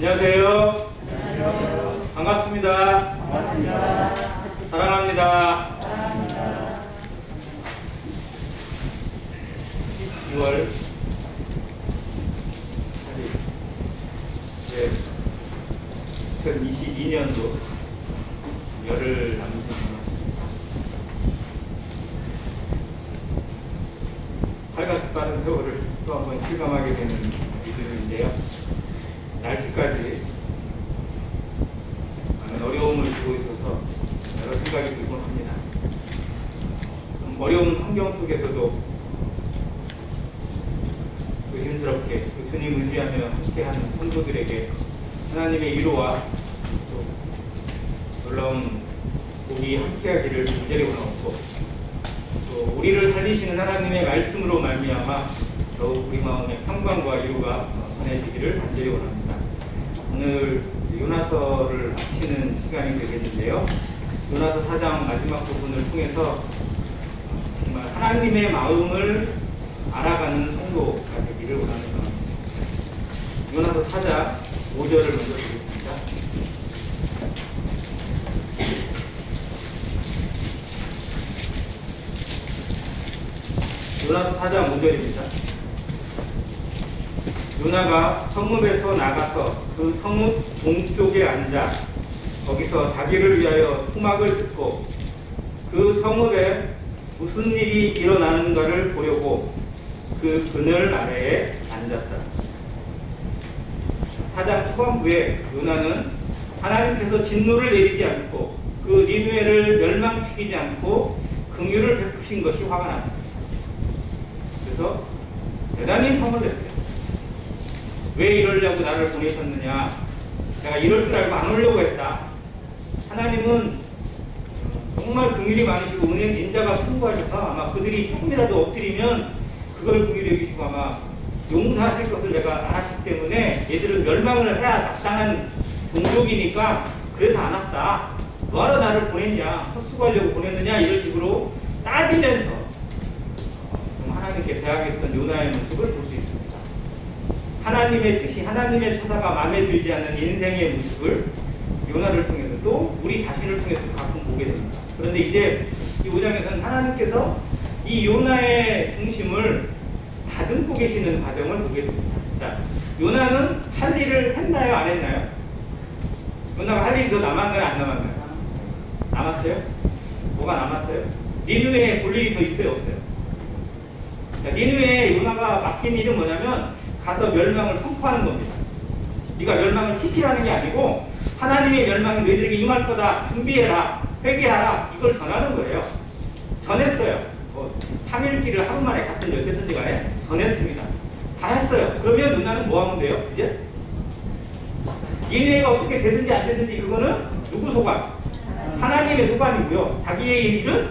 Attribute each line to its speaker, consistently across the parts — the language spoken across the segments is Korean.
Speaker 1: 안녕하세요. 반갑습니다. 사랑합니다. 6월 2022년도 열흘 남은 살갑게 빠른 세월을 또 한 번 실감하게 되는 이들인데요. 날씨까지 많은 어려움을 주고 있어서 여러 생각이 들곤 합니다. 어려운 환경 속에서도 의심스럽게 주님 의지하며 함께하는 성도들에게 하나님의 위로와 또 놀라운 복이 함께하기를 간절히 원하고, 또 우리를 살리시는 하나님의 말씀으로 말미암아 더욱 우리 마음의 평강과 위로가 전해지기를 간절히 원합니다. 오늘 요나서를 마치는 시간이 되겠는데요. 요나서 4장 마지막 부분을 통해서 정말 하나님의 마음을 알아가는 성도가 되기를 원하는 마음입니다. 요나서 4장 5절을 먼저 드리겠습니다. 요나서 4장 5절입니다. 요나가 성읍에서 나가서 그 성읍 동쪽에 앉아 거기서 자기를 위하여 초막을 듣고 그 성읍에 무슨 일이 일어나는가를 보려고 그 그늘 아래에 앉았다. 4장 초반부에 요나는 하나님께서 진노를 내리지 않고 그 니느웨를 멸망시키지 않고 긍휼을 베푸신 것이 화가 났습니다. 그래서 대단히 성을 냈어요. 왜 이러려고 나를 보내셨느냐? 내가 이럴 줄 알고 안 오려고 했다. 하나님은 정말 긍휼이 많으시고 은혜 인자가 풍부하셔서 아마 그들이 조금이라도 엎드리면 그걸 긍휼히 여기시고 아마 용서하실 것을 내가 아시기 때문에 얘들은 멸망을 해야 마땅한 종족이니까 그래서 안 왔다. 뭐하러 나를 보냈냐? 헛수고하려고 보냈느냐? 이런 식으로 따지면서 하나님께 대항했던 요나의 모습을 볼 수 있습니다. 하나님의 뜻이, 하나님의 처사가 마음에 들지 않는 인생의 모습을 요나를 통해서 또 우리 자신을 통해서 가끔 보게 됩니다. 그런데 이제 이 5장에서는 하나님께서 이 요나의 중심을 다듬고 계시는 과정을 보게 됩니다. 자, 요나는 할 일을 했나요? 안 했나요? 요나가 할 일이 더 남았나요? 안 남았나요? 남았어요? 뭐가 남았어요? 니느웨에 볼 일이 더 있어요? 없어요? 자, 니느웨에 요나가 맡긴 일은 뭐냐면 가서 멸망을 선포하는 겁니다. 네가 멸망을 시키라는 게 아니고 하나님의 멸망이 너희들에게 임할 거다. 준비해라. 회개하라. 이걸 전하는 거예요. 전했어요. 3일길을 하루 만에 갔든지 어쨌든지 간에 전했습니다. 다 했어요. 그러면 누나는 뭐 하면 돼요? 이제 니느웨가 어떻게 되든지 안 되든지 그거는 누구 소관? 하나님의 소관이고요. 자기의 일은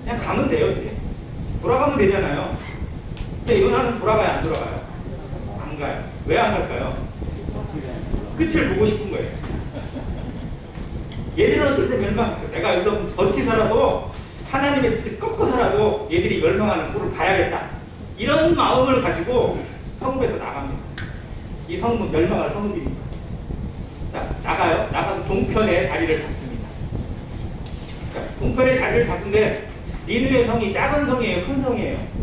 Speaker 1: 그냥 가면 돼요. 이제 돌아가면 되잖아요. 근데 요나는 돌아가요? 안 돌아가요? 안 가요. 왜 안 갈까요? 끝을 보고 싶은 거예요. 얘들은 어떻게 멸망할까요? 내가 여기서 버티서라도 하나님의 뜻을 꺾어서라도 얘들이 멸망하는 꼴을 봐야겠다. 이런 마음을 가지고 성읍에서 나갑니다. 이 성읍은 멸망할 성읍입니다. 자, 나가요. 나가서 동편에 자리를 잡습니다. 자, 동편에 자리를 잡는데 니느웨 성이 작은 성이에요? 큰 성이에요?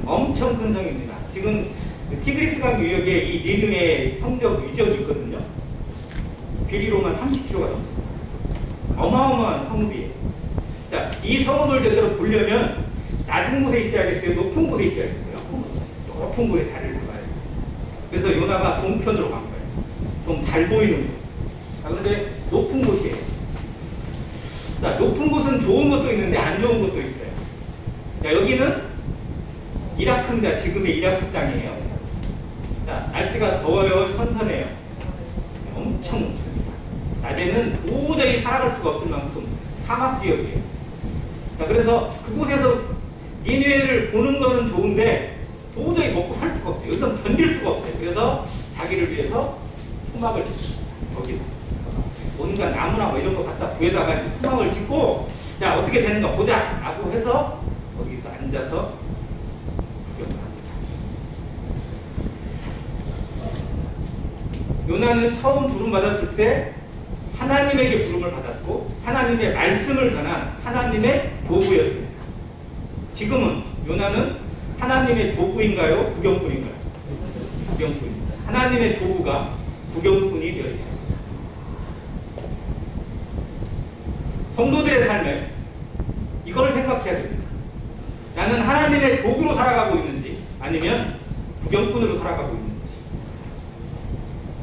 Speaker 1: 엄청 큰 성입니다. 지금 티그리스강 유역에 이 니느웨 성적 유적이 있거든요. 길이로만 30km가 넘습니다. 어마어마한 성읍이에요. 자, 이 성읍을 제대로 보려면 낮은 곳에 있어야겠어요? 높은 곳에 있어야겠어요? 높은 곳에 자리를 잡아야 돼요. 그래서 요나가 동편으로 간 거예요. 좀 잘 보이는 곳. 자, 그런데 높은 곳이에요. 자, 높은 곳은 좋은 것도 있는데 안 좋은 것도 있어요. 자, 여기는 이라크입니다. 지금의 이라크 땅이에요. 자, 날씨가 더워요? 선선해요? 엄청 덥습니다. 낮에는 도저히 살아갈 수가 없을 만큼 사막 지역이에요. 자, 그래서 그곳에서 니느웨를 보는 거는 좋은데 도저히 먹고 살 수가 없어요. 여기서 견딜 수가 없어요. 그래서 자기를 위해서 초막을 짓습니다. 거기다 온갖 나무나 뭐 이런 거 갖다 구해다가 초막을 짓고, 자, 어떻게 되는가 보자 라고 해서 거기서 앉아서 구경을 합니다. 요나는 처음 부름 받았을 때 하나님에게 부름을 받았고 하나님의 말씀을 전한 하나님의 도구였습니다. 지금은 요나는 하나님의 도구인가요? 구경꾼인가요? 구경꾼입니다. 하나님의 도구가 구경꾼이 되어 있습니다. 성도들의 삶에 이걸 생각해야 됩니다. 나는 하나님의 도구로 살아가고 있는지 아니면 구경꾼으로 살아가고 있는지.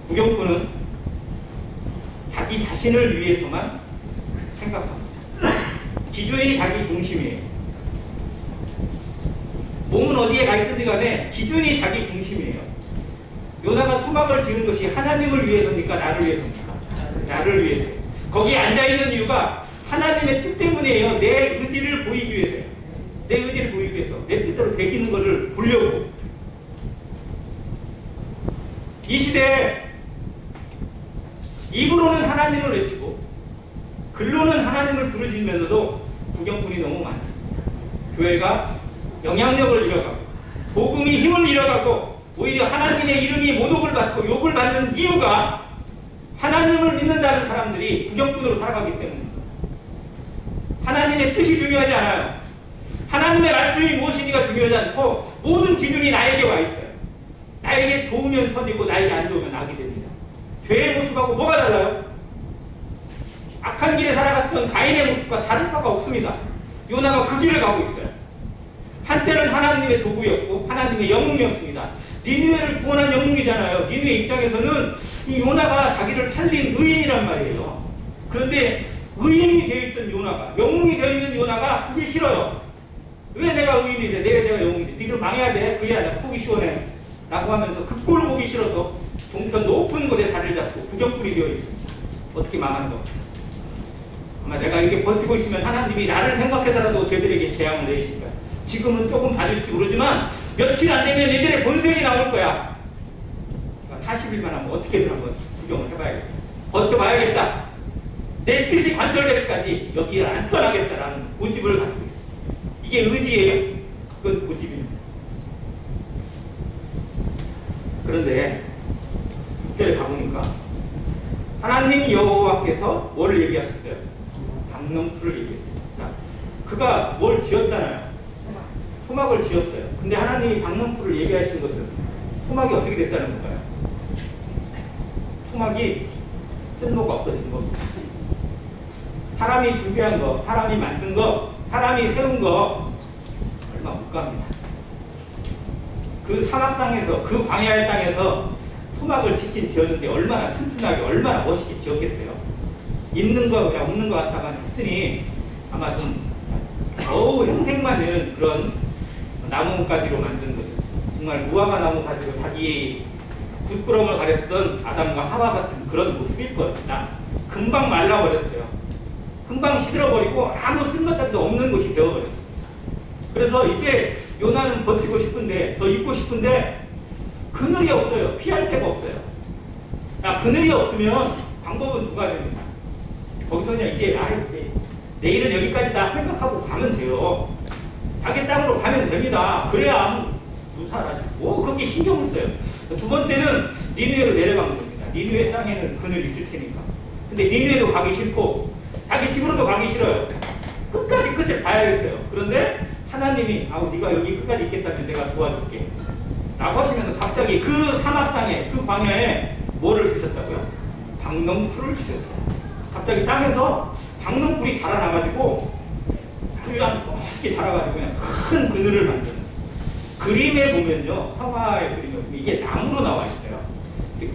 Speaker 1: 구경꾼은 자기 자신을 위해서만 생각합니다. 기준이 자기 중심이에요. 몸은 어디에 가 있든지 간에 기준이 자기 중심이에요. 요나가 투막을 지은 것이 하나님을 위해서입니까? 나를 위해서입니까? 나를 위해서. 거기에 앉아있는 이유가 하나님의 뜻 때문이에요. 내 의지를 보이기 위해서요. 내 의지를 보이기 위해서. 내 뜻대로 되기는 것을 보려고. 이 시대에 입으로는 하나님을 외치고 글로는 하나님을 부르짖으면서도 구경꾼이 너무 많습니다. 교회가 영향력을 잃어가고 복음이 힘을 잃어가고 오히려 하나님의 이름이 모독을 받고 욕을 받는 이유가 하나님을 믿는다는 사람들이 구경꾼으로 살아가기 때문입니다. 하나님의 뜻이 중요하지 않아요. 하나님의 말씀이 무엇인지가 중요하지 않고 모든 기준이 나에게 와 있어요. 나에게 좋으면 선이고 나에게 안 좋으면 악이 됩니다. 죄의 모습하고 뭐가 달라요? 악한 길에 살아갔던 가인의 모습과 다를 바가 없습니다. 요나가 그 길을 가고 있어요. 한때는 하나님의 도구였고 하나님의 영웅이었습니다. 니느웨를 구원한 영웅이잖아요. 니느웨 입장에서는 이 요나가 자기를 살린 의인이란 말이에요. 그런데 의인이 되어 있던 요나가, 영웅이 되어 있는 요나가 그게 싫어요. 왜 내가 의인이 돼? 왜 내가 영웅이 돼? 니들 망해야 돼? 그게 아니라 보기 시원해. 라고 하면서 그 꼴 보기 싫어서 동편 높은 곳에 자리를 잡고 구경꾼이 되어 있습니다. 어떻게 망하는 거? 아마 내가 이게 버티고 있으면 하나님이 나를 생각해서라도 저들에게 재앙을 내리실 거야. 지금은 조금 봐주실지 모르지만 며칠 안 되면 얘들의 본성이 나올 거야. 그러니까 40일만 하면 어떻게든 한번 구경을 해봐야겠다. 버텨봐야겠다. 내 뜻이 관철될 때까지 여기를 안 떠나겠다라는 고집을 가지고 있습니다. 이게 의지예요? 그건 고집입니다. 그런데 그때 가보니까 하나님 여호와께서 뭘 얘기하셨어요? 박농풀을 얘기했어요. 자, 그가 뭘 지었잖아요. 토막을 지었어요. 근데 하나님이 박농풀을 얘기하신 것은 토막이 어떻게 됐다는 건가요? 토막이 쓸모가 없어진 겁니다. 사람이 준비한 거, 사람이 만든 거, 사람이 세운 거 얼마 못 갑니다. 그 사막 땅에서, 그 광야의 땅에서 토막을 짓긴 지었는데 얼마나 튼튼하게, 얼마나 멋있게 지었겠어요. 있는 거 그냥 없는 거 같다가 했으니 아마 좀 겨우 형색만은 그런 나무가지로 만든 거죠. 정말 무화과 나무 가지고 자기의 굿부럼을 가렸던 아담과 하와 같은 그런 모습일 겁니다. 금방 말라버렸어요. 금방 시들어버리고 아무 쓸모짝도 없는 것이 되어버렸습니다. 그래서 이제 요나는 버티고 싶은데, 더 있고 싶은데 그늘이 없어요. 피할 데가 없어요. 야, 그늘이 없으면 방법은 두 가지입니다. 거기서 그냥 이제 내일은 여기까지다 생각하고 가면 돼요. 자기 땅으로 가면 됩니다. 그래야 아무 무사하지. 그렇게 신경을 써요. 두 번째는 니느웨로 내려가는 겁니다. 니느웨 땅에는 그늘이 있을 테니까. 근데 니느웨도 가기 싫고 자기 집으로도 가기 싫어요. 끝까지 끝을 봐야겠어요. 그런데 하나님이 네가 여기 끝까지 있겠다면 내가 도와줄게 라고 하시면서 갑자기 그 사막 땅에, 그 광야에 뭐를 주셨다고요? 박농풀을 주셨어요. 갑자기 땅에서 박농풀이 자라나가지고 아주 멋있게 자라가지고 그냥 큰 그늘을 만드는. 그림에 보면요, 성화의 그림에 보면 이게 나무로 나와 있어요.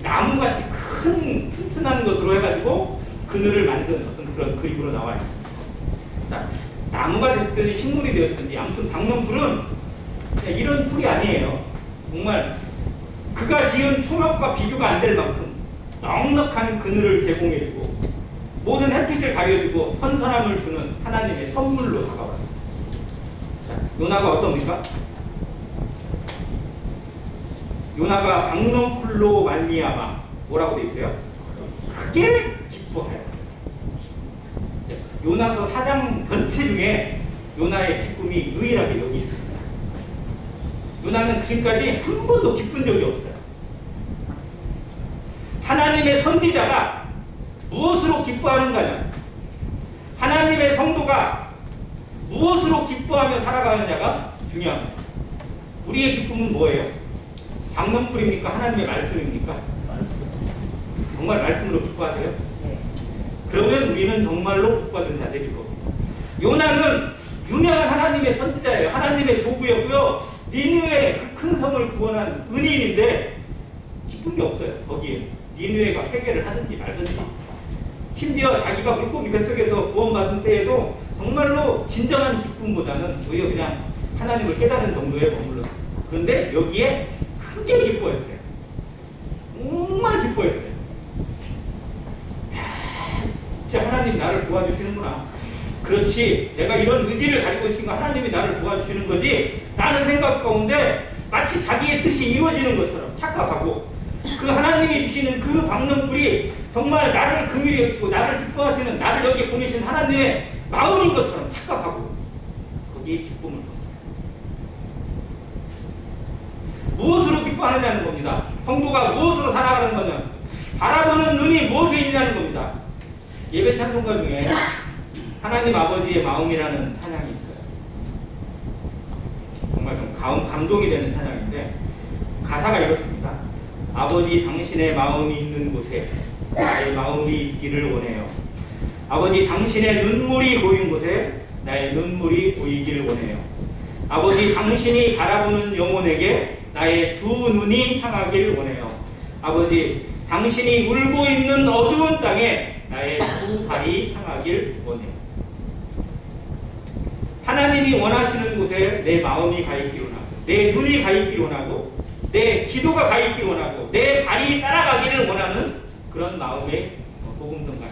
Speaker 1: 나무같이 큰 튼튼한 것으로 해가지고 그늘을 만드는 어떤 그런 그림으로 나와 있어요. 자, 나무가 됐든지 식물이 되었든지 아무튼 박농풀은 이런 풀이 아니에요. 정말 그가 지은 초막과 비교가 안 될 만큼 넉넉한 그늘을 제공해주고 모든 햇빛을 가려주고 선선함을 주는 하나님의 선물로 다가왔습니다. 요나가 어떻습니까? 요나가 박농풀로 말미암아 뭐라고 되어 있어요? 크게 기뻐하여. 요나서 4장 전체 중에 요나의 기쁨이 유일하게 여기 있습니다. 요나는 지금까지 한 번도 기쁜 적이 없어요. 하나님의 선지자가 무엇으로 기뻐하는가냐, 하나님의 성도가 무엇으로 기뻐하며 살아가느냐가 중요합니다. 우리의 기쁨은 뭐예요? 방문풀입니까? 하나님의 말씀입니까? 정말 말씀으로 기뻐하세요? 그러면 우리는 정말로 복받은 자들일 겁니다. 요나는 유명한 하나님의 선지자예요. 하나님의 도구였고요. 니느웨의 그 큰 성을 구원한 은인인데 기쁜 게 없어요. 거기에 니느웨가 회개를 하든지 말든지, 심지어 자기가 물고기 뱃속에서 구원받은 때에도 정말로 진정한 기쁨보다는 오히려 그냥 하나님을 깨닫는 정도에 머물렀어요. 그런데 여기에 크게 기뻐했어요. 정말 기뻐했어요. 진짜 하나님 나를 도와주시는구나. 그렇지, 내가 이런 의지를 가지고 있으니까 하나님이 나를 도와주시는 거지 라는 생각 가운데 마치 자기의 뜻이 이루어지는 것처럼 착각하고, 그 하나님이 주시는 그 박능불이 정말 나를 긍휼히 여기시고 나를 기뻐하시는, 나를 여기 보내신 하나님의 마음인 것처럼 착각하고 거기에 기쁨을 뒀어요. 무엇으로 기뻐하느냐는 겁니다. 성도가 무엇으로 살아가는 거냐, 바라보는 눈이 무엇에 있냐는 겁니다. 예배 찬송가 중에 하나님 아버지의 마음이라는 찬양이 있어요. 정말 좀 감동이 되는 찬양인데 가사가 이렇습니다. 아버지 당신의 마음이 있는 곳에 나의 마음이 있기를 원해요. 아버지 당신의 눈물이 고인 곳에 나의 눈물이 보이기를 원해요. 아버지 당신이 바라보는 영혼에게 나의 두 눈이 향하기를 원해요. 아버지 당신이 울고 있는 어두운 땅에 나의 두 발이 향하길 원해요. 하나님이 원하시는 곳에 내 마음이 가 있기를 원하고, 내 눈이 가 있기를 원하고, 내 기도가 가 있기를 원하고, 내 발이 따라가기를 원하는 그런 마음의 복음성가입니다.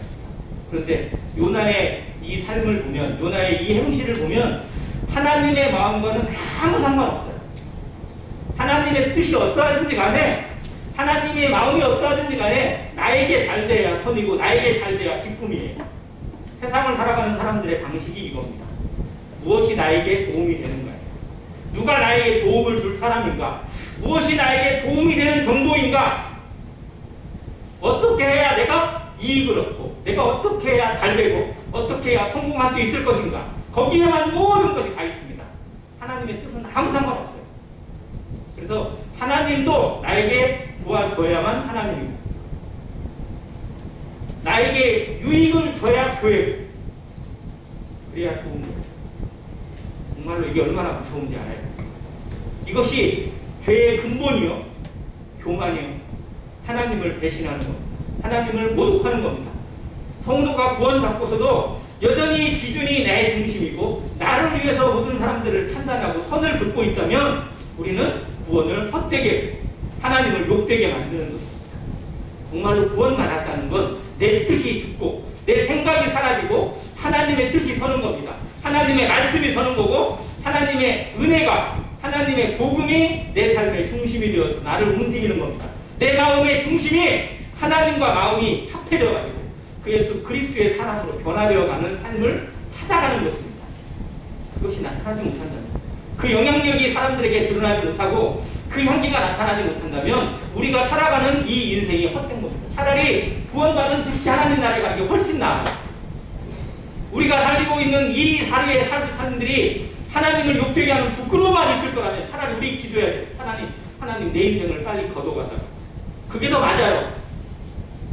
Speaker 1: 그런데 요나의 이 삶을 보면, 요나의 이 행실을 보면 하나님의 마음과는 아무 상관없어요. 하나님의 뜻이 어떠하든지 간에, 하나님의 마음이 어떠하든지 간에 나에게 잘 돼야 선이고 나에게 잘 돼야 기쁨이에요. 세상을 살아가는 사람들의 방식이 이겁니다. 무엇이 나에게 도움이 되는가요? 누가 나에게 도움을 줄 사람인가? 무엇이 나에게 도움이 되는 정도인가? 어떻게 해야 내가 이익을 얻고, 내가 어떻게 해야 잘 되고, 어떻게 해야 성공할 수 있을 것인가? 거기에만 모든 것이 가 있습니다. 하나님의 뜻은 아무 상관없어요. 그래서 하나님도 나에게 도와줘야만 하나님입니다. 나에게 유익을 줘야 교회고, 그래야 좋은 거예요. 정말로 이게 얼마나 무서운지 알아요? 이것이 죄의 근본이요, 교만이요, 하나님을 배신하는 겁니다. 하나님을 모독하는 겁니다. 성도가 구원받고서도 여전히 기준이 내 중심이고 나를 위해서 모든 사람들을 판단하고 선을 긋고 있다면 우리는 구원을 헛되게, 하나님을 욕되게 만드는 것입니다. 정말로 구원받았다는 건 내 뜻이 죽고 내 생각이 사라지고 하나님의 뜻이 서는 겁니다. 하나님의 말씀이 서는 거고, 하나님의 은혜가, 하나님의 복음이 내 삶의 중심이 되어서 나를 움직이는 겁니다. 내 마음의 중심이 하나님과 마음이 합해져가지고 그 예수 그리스도의 사랑으로 변화되어가는 삶을 찾아가는 것입니다. 그것이 나타나지 못한다면, 그 영향력이 사람들에게 드러나지 못하고 그 향기가 나타나지 못한다면 우리가 살아가는 이 인생이 헛된 겁니다. 차라리 구원받은 즉시 하나님 나라에 가는 게 훨씬 나아요. 우리가 살고 있는 이 사회의 삶들이 하나님을 욕되게 하는 부끄러움만 있을 거라면 차라리 우리 기도해야 돼요. 하나님 내 인생을 빨리 거둬가자. 그게 더 맞아요.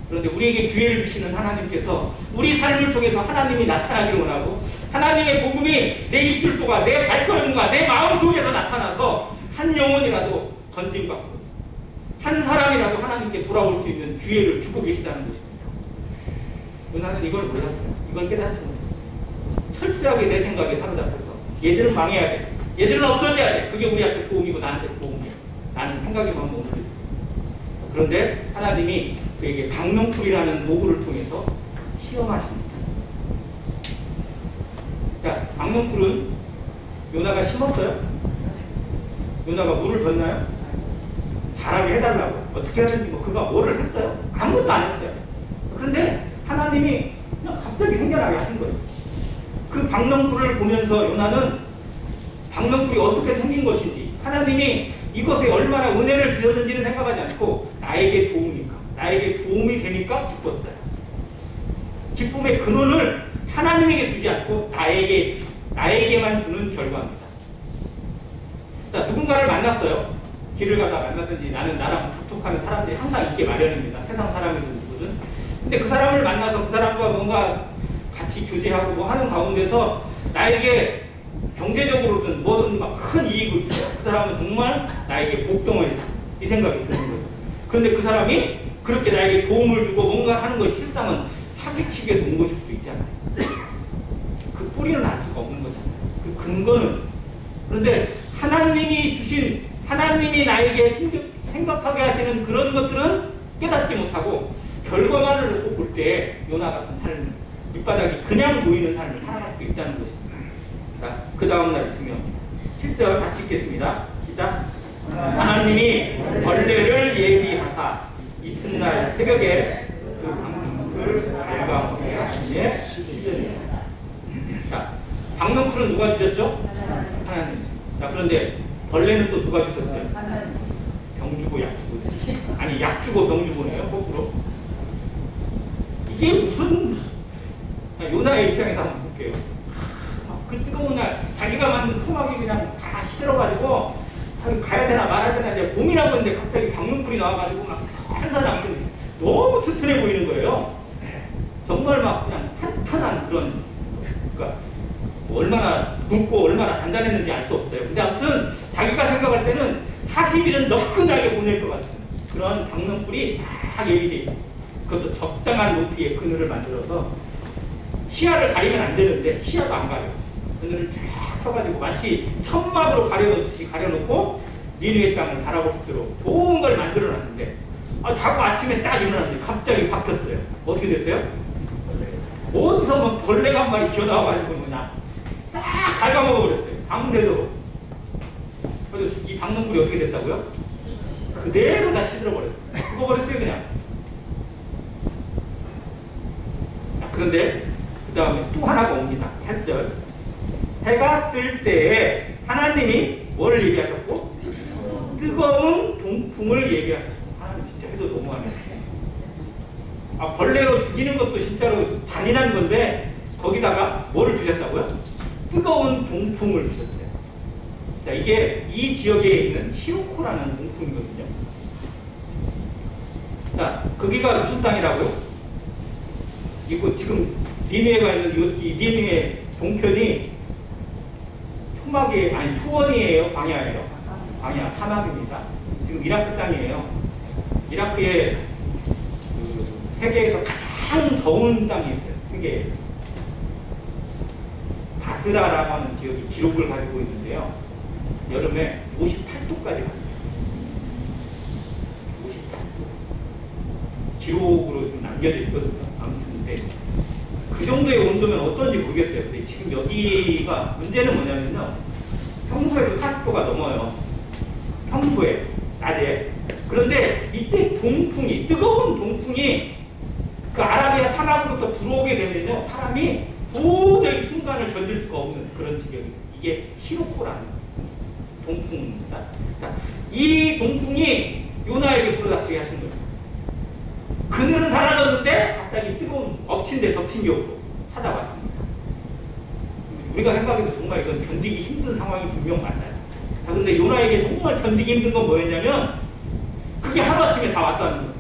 Speaker 1: 그런데 우리에게 기회를 주시는 하나님께서 우리 삶을 통해서 하나님이 나타나기를 원하고, 하나님의 복음이 내 입술 속과 내 발걸음과 내 마음 속에서 나타나서 한 영혼이라도 건짐받고 한 사람이라도 하나님께 돌아올 수 있는 기회를 주고 계시다는 것입니다. 나는 이걸 몰랐어요. 이걸 깨닫지 못했어요. 철저하게 내 생각에 사로잡혀서 얘들은 망해야 돼, 얘들은 없어져야 돼, 그게 우리한테 도움이고 나한테 도움이야, 나는 생각에만 머물러 있었어요. 그런데 하나님이 그에게 박농풀이라는 도구를 통해서 시험하십니다. 자, 박농풀은 요나가 심었어요? 요나가 물을 줬나요? 자라게 해달라고 어떻게 하는지 그가 뭐를 했어요? 아무것도 안 했어요. 그런데 하나님이 그냥 갑자기 생겨나게 하신 거예요. 그 박농풀을 보면서 요나는 박농풀이 어떻게 생긴 것인지, 하나님이 이것에 얼마나 은혜를 주셨는지는 생각하지 않고 나에게 도움인가, 나에게 도움이 되니까 기뻤어요. 기쁨의 근원을 하나님에게 주지 않고 나에게만 주는 결과입니다. 자, 누군가를 만났어요. 길을 가다 만났든지 나랑 접촉하는 사람들이 항상 있게 마련입니다. 세상 사람이든 누구든. 근데 그 사람을 만나서 그 사람과 뭔가 같이 교제하고 뭐 하는 가운데서 나에게 경제적으로든 뭐든 막 큰 이익을 주죠. 그 사람은 정말 나에게 복덩어리다. 이 생각이 드는 거죠. 그런데 그 사람이 그렇게 나에게 도움을 주고 뭔가 하는 것이 실상은 사기치기에서 온 것일 수도 있잖아요. 그 뿌리는 알 수가 없는 거잖아요. 그 근거는. 그런데 하나님이 나에게 생각하게 하시는 그런 것들은 깨닫지 못하고 결과만을 놓고 볼 때 요나 같은 삶, 밑바닥이 그냥 보이는 삶을 살아갈 수 있다는 것입니다. 그 다음 날 있으면 7절 같이 읽겠습니다. 시작. 하나님이 벌레를 예비하사 이튿날 새벽에 그 방문풀을 발광하게 하시니 시전이다. 자, 방문풀은 누가 주셨죠? 하나님. 자, 그런데 벌레는 또 누가 주셨어요? 병 주고 약 주고. 아니, 약 주고 병 주고네요, 거꾸로. 이게 무슨, 요나의 입장에서 한번 볼게요. 그 뜨거운 날, 자기가 만든 수막이 그냥 다 시들어가지고, 가야 되나 말아야 되나 이제 고민하고 있는데 갑자기 방문풀이 나와가지고 막 한사람 너무 튼튼해 보이는 거예요. 정말 막 그냥 탄탄한 그런, 그러니까 얼마나 굵고 얼마나 단단했는지 알 수 없어요. 근데 아무튼 자기가 생각할 때는 40일은 너끈하게 보낼 것 같은 그런 방문풀이 딱 예비돼 있어요. 그것도 적당한 높이의 그늘을 만들어서 시야를 가리면 안 되는데 시야도 안 가려. 그늘을 쫙 펴가지고 마치 천막으로 가려놓듯이 가려놓고 니느웨 땅을 바라볼 수 있도록 좋은 걸 만들어놨는데 자꾸 아침에 딱 일어났는데 갑자기 바뀌었어요. 어떻게 됐어요? 어디서 막 벌레가 한 마리 기어나와가지고 그냥 싹 갉아먹어버렸어요. 아무데도. 그래서 이 방문물이 어떻게 됐다고요? 그대로 다 시들어버렸어요. 죽어버렸어요 그냥. 그런데 그 다음에 또 하나가 옵니다. 8절. 해가 뜰 때에 하나님이 뭘 예비하셨고? 뜨거운 동풍을 예비하셨고. 하나님 진짜 해도 너무하네. 벌레로 죽이는 것도 진짜로 잔인한 건데 거기다가 뭐를 주셨다고요? 뜨거운 동풍을 주셨어요. 자, 이게 이 지역에 있는 히로코라는 동풍이거든요. 자, 거기가 무슨 땅이라고요? 이거 지금 니느웨가 있는 이 니느웨 동편이 초원이에요? 광야예요? 광야, 사막입니다. 지금 이라크 땅이에요. 이라크에 세계에서 가장 더운 땅이 있어요. 세계에서. 바스라라고 하는 지역이 기록을 가지고 있는데요. 여름에 58도까지 갑니다. 58도. 기록으로 지금 남겨져 있거든요. 아무튼 근데 그 정도의 온도면 어떤지 모르겠어요. 근데 지금 여기가 문제는 뭐냐면요. 평소에도 40도가 넘어요. 평소에, 낮에. 그런데 이때 동풍이, 뜨거운 동풍이 그 아라비아 사막으로부터 불어오게 되면요. 사람이 도저히 순간을 견딜 수가 없는 그런 지경이에요. 이게 히로코라는 동풍입니다. 자, 이 동풍이 요나에게 불어닥치게 하신 거예요. 그늘은 사라졌는데 갑자기 뜨거운 엎친 데 덮친 격으로 찾아왔습니다. 우리가 생각해도 정말 이건 견디기 힘든 상황이 분명 맞아요. 자, 근데 요나에게 정말 견디기 힘든 건 뭐였냐면 그게 하루아침에 다 왔다는 거예요.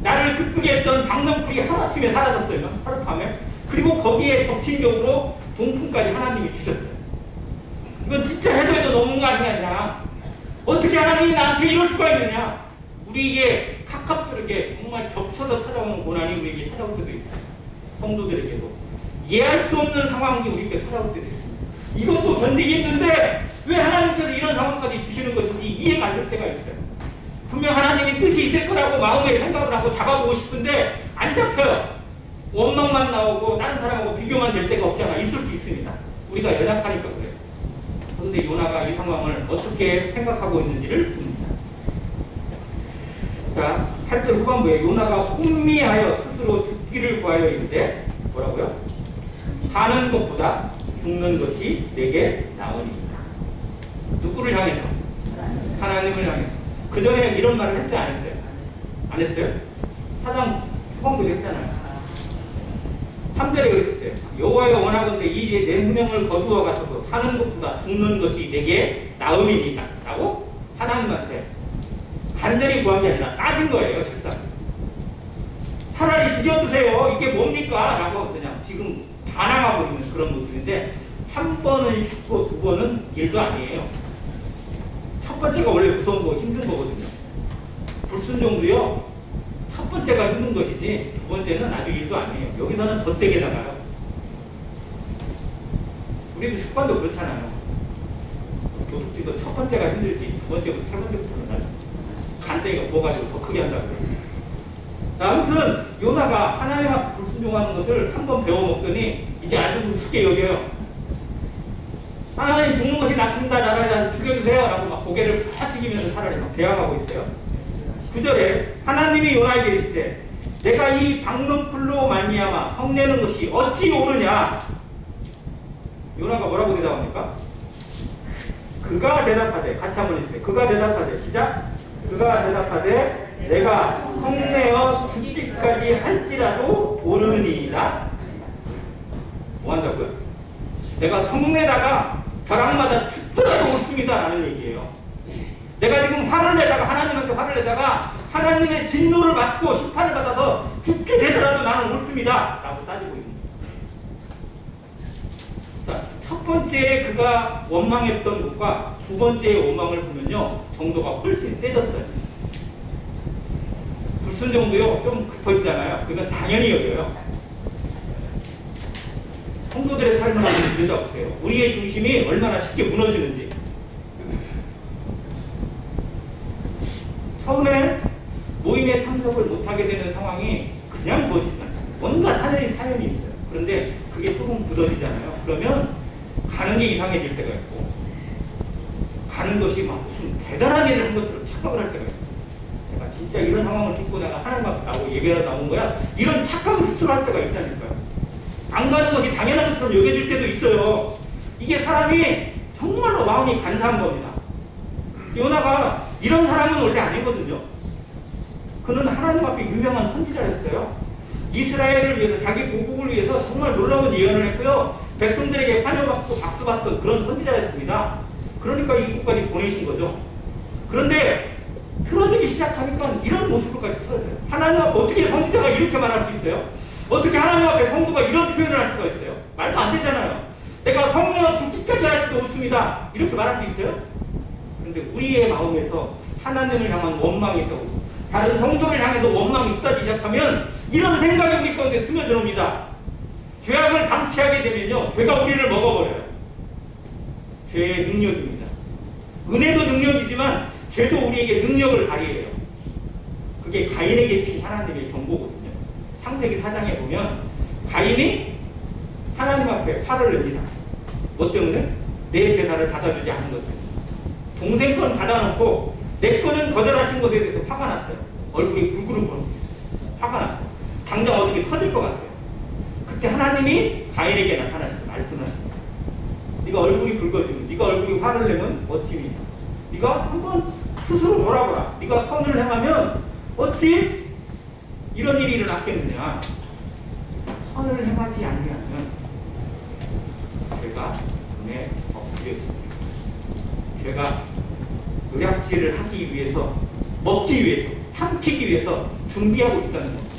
Speaker 1: 나를 기쁘게 했던 방랑풀이 하루아침에 사라졌어요. 하룻밤에. 그리고 거기에 덮친 격으로 동풍까지 하나님이 주셨어요. 이건 진짜 해도 너무한 거 아니냐. 어떻게 하나님이 나한테 이럴 수가 있느냐. 우리에게 카카스럽게 정말 겹쳐서 찾아오는 고난이 우리에게 찾아올 때도 있어요. 성도들에게도. 이해할 수 없는 상황이 우리에게 찾아올 때도 있습니다. 이것도 견디기 힘든데 왜 하나님께서 이런 상황까지 주시는 것인지 이해가 안 될 때가 있어요. 분명 하나님이 뜻이 있을 거라고 마음에 생각을 하고 잡아보고 싶은데 안 잡혀요. 원망만 나오고 다른 사람하고 비교만 될 때가 없잖아. 있을 수 있습니다. 우리가 연약하니까 그래요. 그런데 요나가 이 상황을 어떻게 생각하고 있는지를 봅니다. 자, 8절 후반부에 요나가 혼미하여 스스로 죽기를 구하여 있는데 뭐라고요? 사는 것보다 죽는 것이 내게 나으니까. 누구를 향해서? 하나님을 향해서. 그 전에 이런 말을 했어요? 안 했어요? 안 했어요? 사장 추방도 했잖아요. 3절에 그랬어요. 여호와가 원하건대 이 일에 내 생명을 거두어 가서서 사는 것보다 죽는 것이 내게 나음이니라 라고 하나님한테 간절히 구한 게 아니라 따진 거예요. 실상 차라리 죽여주세요. 이게 뭡니까? 라고 그냥 지금 반항하고 있는 그런 모습인데, 한 번은 쉽고 두 번은 일도 아니에요. 첫 번째가 원래 무서운 거 힘든 거거든요. 불순종도요, 첫 번째가 힘든 것이지 두 번째는 아주 일도 아니에요. 여기서는 더 세게 나가요. 우리도 습관도 그렇잖아요. 교습지도 첫 번째가 힘들지 두 번째부터 세 번째부터는 간대기가 부어가지고 더 크게 한다고. 아무튼 요나가 하나님 앞에 불순종하는 것을 한번 배워먹더니 이제 아주 우습게 여겨요. 하나님 죽는 것이 낫습니다. 나를 죽여주세요. 라고 막 고개를 팍 튀기면서 차라리 막 대항하고 있어요. 9절에 하나님이 요나에게 이르시되 내가 이 박너풀로 말미암아 성내는 것이 어찌 옳으냐. 요나가 뭐라고 대답합니까? 그가 대답하되, 같이 한번 해주세요. 그가 대답하되, 시작. 그가 대답하되 내가 성내어 죽기까지 할지라도 옳으니이다. 뭐 한다고요? 내가 성내다가 벼락마다 죽더라도 옳습니다 라는 얘기예요. 내가 지금 화를 내다가, 하나님한테 화를 내다가 하나님의 진노를 받고 심판을 받아서 죽게 되더라도 나는 옳습니다 라고 따지고 있는 거예요. 자, 첫 번째 그가 원망했던 것과 두 번째의 원망을 보면요, 정도가 훨씬 세졌어요. 불순종도요 좀 급해지잖아요. 그러면 당연히 여겨요. 성도들의 삶을 한번 들여다보세요. 우리의 중심이 얼마나 쉽게 무너지는지. 처음에 모임에 참석을 못하게 되는 상황이 그냥 부어지지 않아요. 뭔가 사연이 있어요. 그런데 그게 조금 굳어지잖아요. 그러면 가는 게 이상해질 때가 있고, 가는 것이 막 무슨 대단한 일을 한 것처럼 착각을 할 때가 있어요. 내가 진짜 이런 상황을 듣고 내가 하나님 앞에 나오고 예배하러 나온 거야, 이런 착각을 스스로 할 때가 있다니까요. 안 가는 것이 당연한 것처럼 여겨질 때도 있어요. 이게 사람이 정말로 마음이 간사한 겁니다. 요나가 이런 사람은 원래 아니거든요. 그는 하나님 앞에 유명한 선지자였어요. 이스라엘을 위해서, 자기 고국을 위해서 정말 놀라운 예언을 했고요. 백성들에게 환영받고 박수받던 그런 선지자였습니다. 그러니까 이곳까지 보내신 거죠. 그런데 틀어지기 시작하니까 이런 모습까지 틀어져요. 하나님 앞에 어떻게 선지자가 이렇게 말할 수 있어요? 어떻게 하나님 앞에 성도가 이런 표현을 할 수가 있어요? 말도 안 되잖아요. 내가 성령 죽기까지 할지도 없습니다. 이렇게 말할 수 있어요? 그런데 우리의 마음에서 하나님을 향한 원망이 있고 다른 성도를 향해서 원망이 쏟아지기 시작하면 이런 생각이 우리 가운데 스며들어옵니다. 죄악을 방치하게 되면요, 죄가 우리를 먹어버려요. 죄의 능력입니다. 은혜도 능력이지만 죄도 우리에게 능력을 발휘해요. 그게 가인에게 주신 하나님의 경고거든요. 창세기 4장에 보면 가인이 하나님 앞에 화를 냅니다. 뭐 때문에? 내 제사를 받아주지 않은 것 때문에. 동생 건 받아놓고 내 거는 거절하신 것에 대해서 화가 났어요. 얼굴이 붉으르 보였어요. 화가 났어요. 당장 어떻게 터질 것 같아요. 그때 하나님이 가인에게 나타나셔서 말씀하십니다. 네가 얼굴이 붉어지면, 네가 얼굴이 화를 내면 어찌미냐. 네가 한번 스스로 돌아보라. 네가 선을 행하면 어찌 이런 일이 일어났겠느냐. 선을 행하지 아니하면 죄가 눈에 엎드렸습니다. 죄가 의약질을 하기 위해서, 먹기 위해서, 삼키기 위해서 준비하고 있다는 겁니다.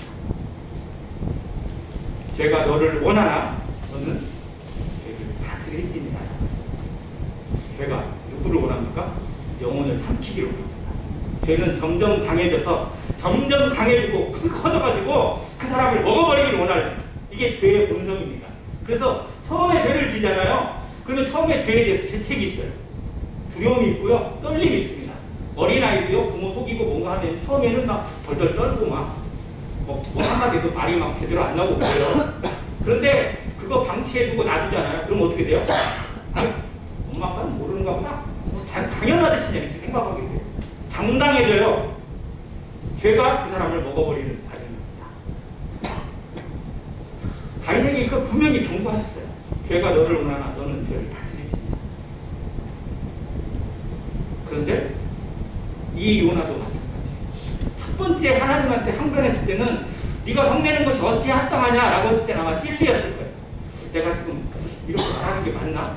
Speaker 1: 죄가 너를 원하나 너는 죄를 다스릴지니라. 죄가 누구를 원합니까? 영혼을 삼키기를 원합니다. 죄는 점점 강해지고 커져가지고 그 사람을 먹어버리기를 원하는, 이게 죄의 본성입니다. 그래서 처음에 죄를 지잖아요. 그러면 처음에 죄에 대해서 죄책이 있어요. 두려움이 있고요, 떨림이 있습니다. 어린아이도요, 부모 속이고 뭔가 하면 처음에는 막 덜덜 떨고 뭐 한마디도 말이 막 제대로 안 나오고 그래요. 그런데 그거 방치해두고 놔두잖아요. 그럼 어떻게 돼요? 엄마 아빠는 모르는가 보다. 당연하듯이 이렇게 생각하게 돼요. 당당해져요. 죄가 그 사람을 먹어버리는 과정입니다. 가인에게 그 분명히 경고하셨어요. 죄가 너를 원하나 너는 죄를 다스리지. 그런데 이 요나도 마찬가지예요. 첫 첫 번째 하나님한테 항변했을 때는 네가 성내는 것이 어찌 합당하냐라고 했을 때는 아마 찔리였을 거예요. 내가 지금 이렇게 말하는 게 맞나?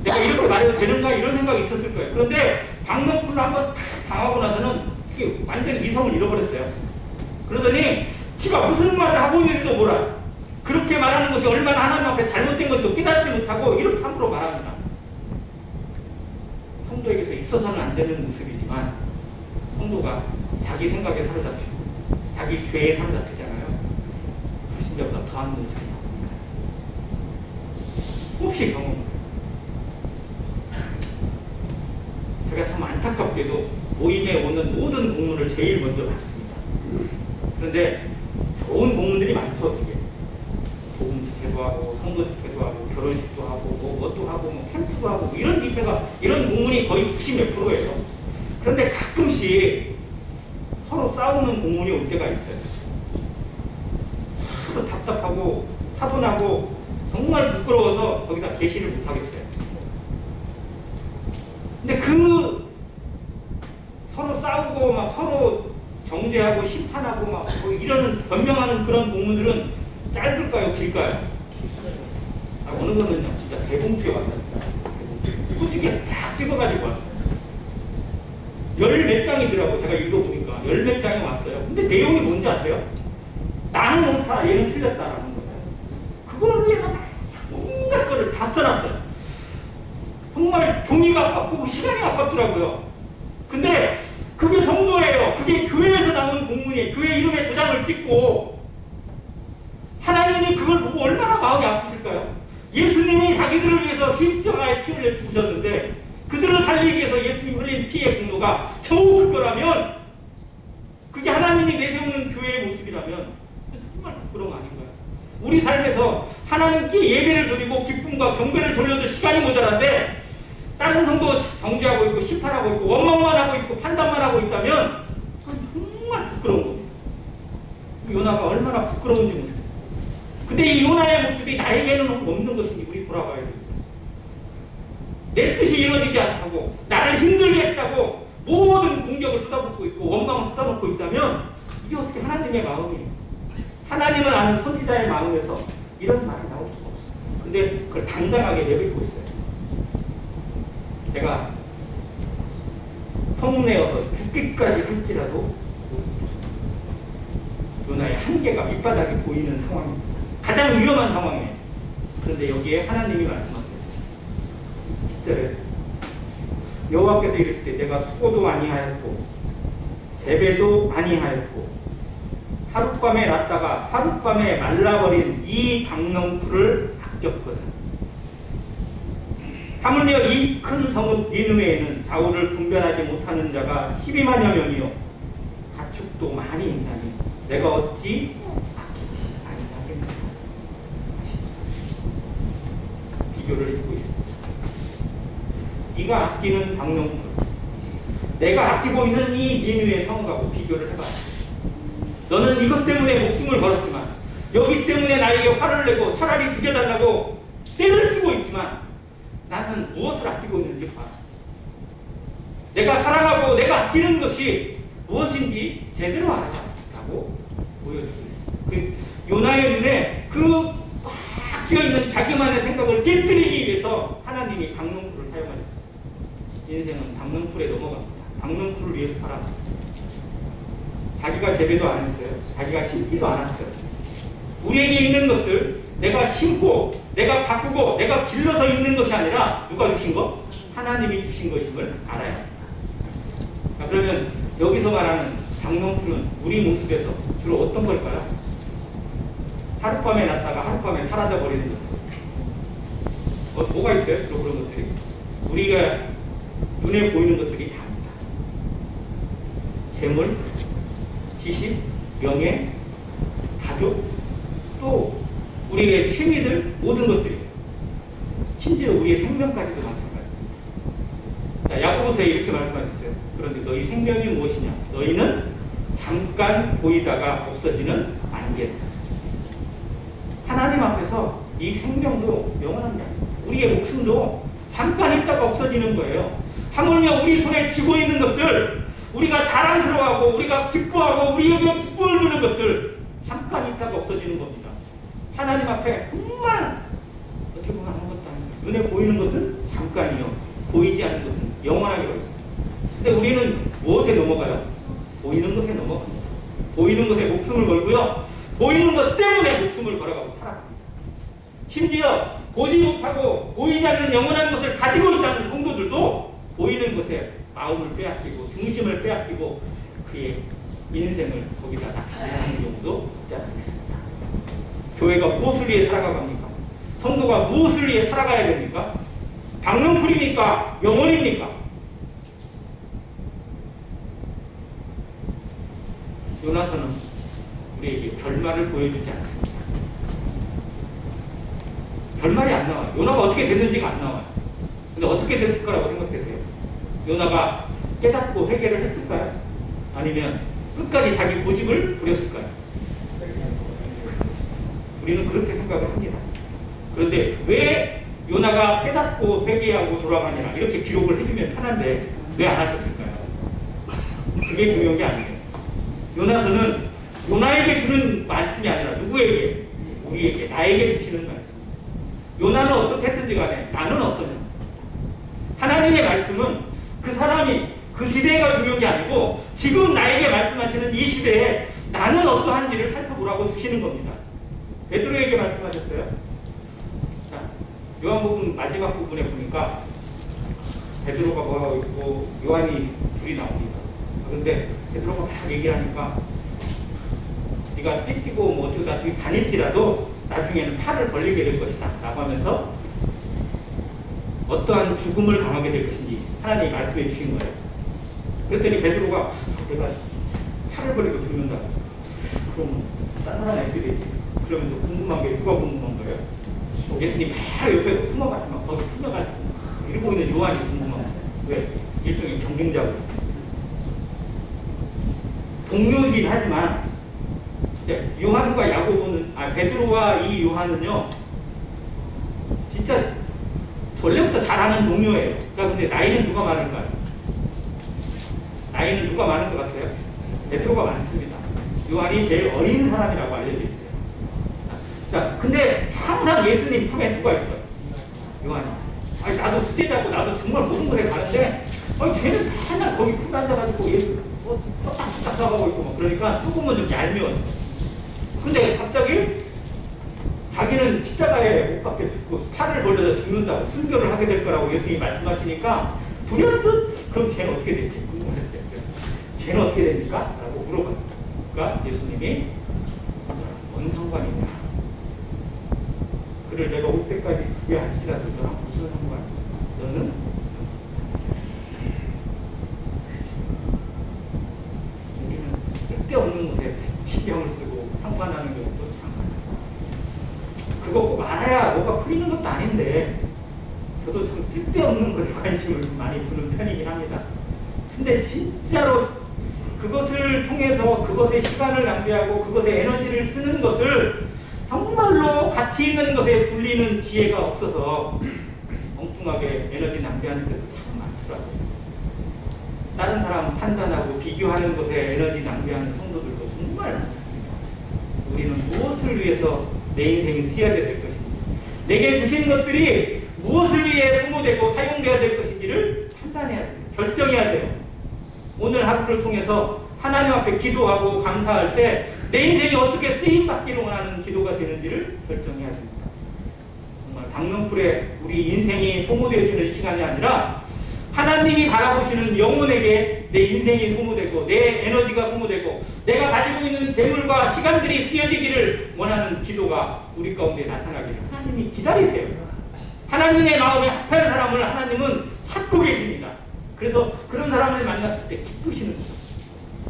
Speaker 1: 내가 이렇게 말해도 되는가? 이런 생각이 있었을 거예요. 그런데 박농풀을 한번 탁 당하고 나서는 그게 완전히 이성을 잃어버렸어요. 그러더니 지가 무슨 말을 하고 있는지도 몰라. 그렇게 말하는 것이 얼마나 하나님 앞에 잘못된 것도 깨닫지 못하고 이렇게 함부로 말합니다. 성도에게서 있어서는 안 되는 모습이지만 성도가 자기 생각에 사로잡히고 자기 죄에 사로잡히잖아요. 불신자보다 더한 모습이 나옵니다. 수없이 경험을. 제가 참 안타깝게도 모임에 오는 모든 공문을 제일 먼저 받습니다. 그런데 좋은 공문들이 많죠. 되게 복음 집회도 하고 성도 집회도 하고 결혼식도 하고 뭣도 하고 캠프도 하고 이런 집회가 이런 공문이 거의 90몇 %예요. 그런데 가끔씩 서로 싸우는 공문이 올 때가 있어요. 하도 답답하고 화도 나고 정말 부끄러워서 거기다 게시를 못 하겠어요. 근데 그 서로 싸우고 막 서로 정죄하고 심판하고 막 뭐 이러는 변명하는 그런 공문들은 짧을까요? 길까요? 어느 거는요 진짜 대봉투에 왔답니다. 꾸준히 딱 찍어가지고 왔어요. 열 몇 장이더라고. 제가 읽어보니까 열 몇 장이 왔어요. 근데 내용이 뭔지 아세요? 나는 옳다 얘는 틀렸다라는 거예요. 그거를 위해서 온갖 거를 다 써놨어요. 정말 종이가 아깝고 시간이 아깝더라고요. 근데 그게 성도예요. 그게 교회에서 나온 공문이에요. 교회 이름에 도장을 찍고 하나님이 그걸 보고 얼마나 마음이 아프실까요? 예수님이 자기들을 위해서 십자가에 피 흘려 죽으셨는데 그들을 살리기 위해서 예수님이 흘린 피의 공로가 겨우 그거라면 그게 하나님이 내세우는 교회의 모습이라면 정말 부끄러움 아닌가요? 우리 삶에서 하나님께 예배를 드리고 기쁨과 경배를 돌려도 시간이 모자란데 다른 성도 정죄하고 있고 심판하고 있고 원망만 하고 있고 판단만 하고 있다면 그건 정말 부끄러운 겁니다. 요나가 얼마나 부끄러운지 모습. 근데 이 요나의 모습이 나에게는 없는 것인지 우리 돌아봐야 됩니다. 내 뜻이 이루어지지 않다고 나를 힘들게 했다고 모든 공격을 쏟아붓고 있고 원망을 쏟아놓고 있다면 이게 어떻게 하나님의 마음이에요? 하나님을 아는 선지자의 마음에서 이런 말이 나올 수가 없어요. 근데 그걸 당당하게 내뱉고 있어요. 제가 성내어서 죽기까지 할지라도 요나의 한계가 밑바닥이 보이는 상황입니다. 가장 위험한 상황이에요. 그런데 여기에 하나님이 말씀하세요. 10절에 여호와께서 이르실 때 내가 수고도 아니하였고 재배도 아니하였고 하룻밤에 났다가 하룻밤에 말라버린 이 박농풀을 아꼈거든. 하물며 이 큰 성읍 니느웨에는 좌우를 분별하지 못하는 자가 12만여 명이요 가축도 많이 있나니 내가 어찌 아끼지 아니하겠느냐. 비교를 해주고 있습니다. 네가 아끼는 박농풀, 내가 아끼고 있는 이 니느웨 성읍하고 비교를 해봐. 너는 이것 때문에 목숨을 걸었지만 여기 때문에 나에게 화를 내고 차라리 죽여달라고 때를 쓰고 있지만 나는 무엇을 아끼고 있는지 봐라. 내가 사랑하고 내가 아끼는 것이 무엇인지 제대로 알아라고 보여주고 있습니다. 그 요나의 눈에 그 꽉 끼어있는 자기만의 생각을 깨뜨리기 위해서 하나님이 박농풀을 사용하셨어요. 인생은 박농풀에 넘어갑니다. 박농풀을 위해서 살아갑니다. 자기가 재배도 안 했어요. 자기가 심지도 않았어요. 우리에게 있는 것들 내가 심고 내가 가꾸고 내가 길러서 있는 것이 아니라 누가 주신 것? 하나님이 주신 것임을 알아야 합니다. 자, 그러면 여기서 말하는 박농풀은 우리 모습에서 주로 어떤 걸까요? 하룻밤에 났다가 하룻밤에 사라져버리는 것들. 뭐가 있어요? 주로 그런 것들이. 우리가 눈에 보이는 것들이 다입니다. 재물, 지식, 명예, 가족, 또 우리의 취미들 모든 것들이에요. 심지어 우리의 생명까지도 마찬가지입니다. 야고보서에 이렇게 말씀하셨어요. 그런데 너희 생명이 무엇이냐? 너희는 잠깐 보이다가 없어지는 안개다. 하나님 앞에서 이 생명도 영원한 게 아닙니다. 우리의 목숨도 잠깐 있다가 없어지는 거예요. 하물며 우리 손에 쥐고 있는 것들, 우리가 자랑스러워하고 우리가 기뻐하고 우리에게 기쁨을 주는 것들 잠깐 있다가 없어지는 겁니다. 하나님 앞에 정말 어떻게 보면 아무것도 아니에요. 눈에 보이는 것은 잠깐이요. 보이지 않는 것은 영원하게 있습니다. 근데 우리는 무엇에 넘어가요? 보이는 것에 넘어갑니다. 보이는 것에 목숨을 걸고요. 보이는 것 때문에 목숨을 걸어가고 살아갑니다. 심지어 보지 못하고 보이지 않는 영원한 것을 가지고 있다는 성도들도 보이는 것에 마음을 빼앗기고 중심을 빼앗기고 그의 인생을 거기다 낚시하는 경우도 있지 않습니다. 교회가 무엇을 위해 살아가갑니까? 성도가 무엇을 위해 살아가야 됩니까? 방명풀이니까 영원입니까? 요나서는 우리에게 결말을 보여주지 않습니다. 결말이 안 나와요. 요나가 어떻게 됐는지가 안 나와요. 근데 어떻게 됐을 거라고 생각되세요? 요나가 깨닫고 회개를 했을까요? 아니면 끝까지 자기 고집을 부렸을까요? 우리는 그렇게 생각을 합니다. 그런데 왜 요나가 깨닫고 회개하고 돌아가니라 이렇게 기록을 해주면 편한데 왜 안 하셨을까요? 그게 중요한 게 아니에요. 요나서는 요나에게 주는 말씀이 아니라 누구에게? 우리에게, 나에게 주시는 말씀. 요나는 어떻게 했든지 간에 나는 어떠냐? 하나님의 말씀은 그 사람이 그 시대가 중요한 게 아니고 지금 나에게 말씀하시는 이 시대에 나는 어떠한지를 살펴보라고 주시는 겁니다. 베드로에게 말씀하셨어요. 자, 요한복음 마지막 부분에 보니까 베드로가 뭐라고 있고 요한이 둘이 나옵니다. 그런데 베드로가 막 얘기하니까 네가 삐끼고 뭐 어쩌고 나중에 다닐지라도 나중에는 팔을 벌리게 될 것이다 라고 하면서 어떠한 죽음을 당하게 될 것인지 하나님이 말씀해 주신 거예요. 그랬더니 베드로가 내가 팔을 벌리고 죽는다. 그럼 딴 사람 애들이 그러면서 궁금한 게 누가 궁금한 거예요? 예수님 바로 옆에 숨어가지고 막 거기 숨어가지고 이러고 있는 요한이 궁금한 거예요. 왜? 일종의 경쟁자고 동료이긴 하지만 요한과 야고보는 베드로와 이 요한은요 진짜 원래부터 잘하는 동료예요. 그러니까 근데 나이는 누가 많을까요? 나이는 누가 많은 것 같아요? 베드로가 많습니다. 요한이 제일 어린 사람이라고 알려져 있어요. 자, 근데 항상 예수님 품에 누가 있어요? 요한이. 아니 나도 수제자고 나도 정말 모든 곳에 가는데 쟤는 맨날 거기 품에 앉아가지고 예수 딱 나가고 있고 막 그러니까 조금은 좀 얄미웠어. 근데 갑자기 자기는 십자가에 못 박혀 죽고 팔을 벌려서 죽는다고 순교를 하게 될 거라고 예수님이 말씀하시니까 불현듯 그럼 쟤는 어떻게 되지? 궁금했어요. 쟤는 어떻게 됩니까? 라고 물어봐요. 그러니까 예수님이 뭔 상관이 있냐? 그를 내가 올 때까지 두게 할지라도 너랑 무슨 상관이야? 너는 우리는 쓸데없는 것에 신경을 쓰고 상관하는 경우도 참 많아요. 그거 꼭 알아야 뭐가 풀리는 것도 아닌데 저도 참 쓸데없는 것에 관심을 많이 두는 편이긴 합니다. 근데 진짜로 그것을 통해서 그것에 시간을 낭비하고 그것에 에너지를 쓰는 것을 정말로 가치 있는 것에 돌리는 지혜가 없어서 엉뚱하게 에너지 낭비하는 것도 참 많더라고요. 다른 사람 판단하고 비교하는 것에 에너지 낭비하는 성도들도 정말 많습니다. 우리는 무엇을 위해서 내 인생이 쓰여야 될 것인지, 내게 주신 것들이 무엇을 위해 소모되고 사용되어야 될 것인지를 판단해야 돼요. 결정해야 돼요. 오늘 하루를 통해서 하나님 앞에 기도하고 감사할 때 내 인생이 어떻게 쓰임받기를 원하는 기도가 되는지를 결정해야 됩니다. 정말 방명풀에 우리 인생이 소모되어지는 시간이 아니라 하나님이 바라보시는 영혼에게 내 인생이 소모되고 내 에너지가 소모되고 내가 가지고 있는 재물과 시간들이 쓰여지기를 원하는 기도가 우리 가운데 나타나기를 하나님이 기다리세요. 하나님의 마음에 합한 사람을 하나님은 찾고 계십니다. 그래서 그런 사람을 만났을 때 기쁘시는 거예요.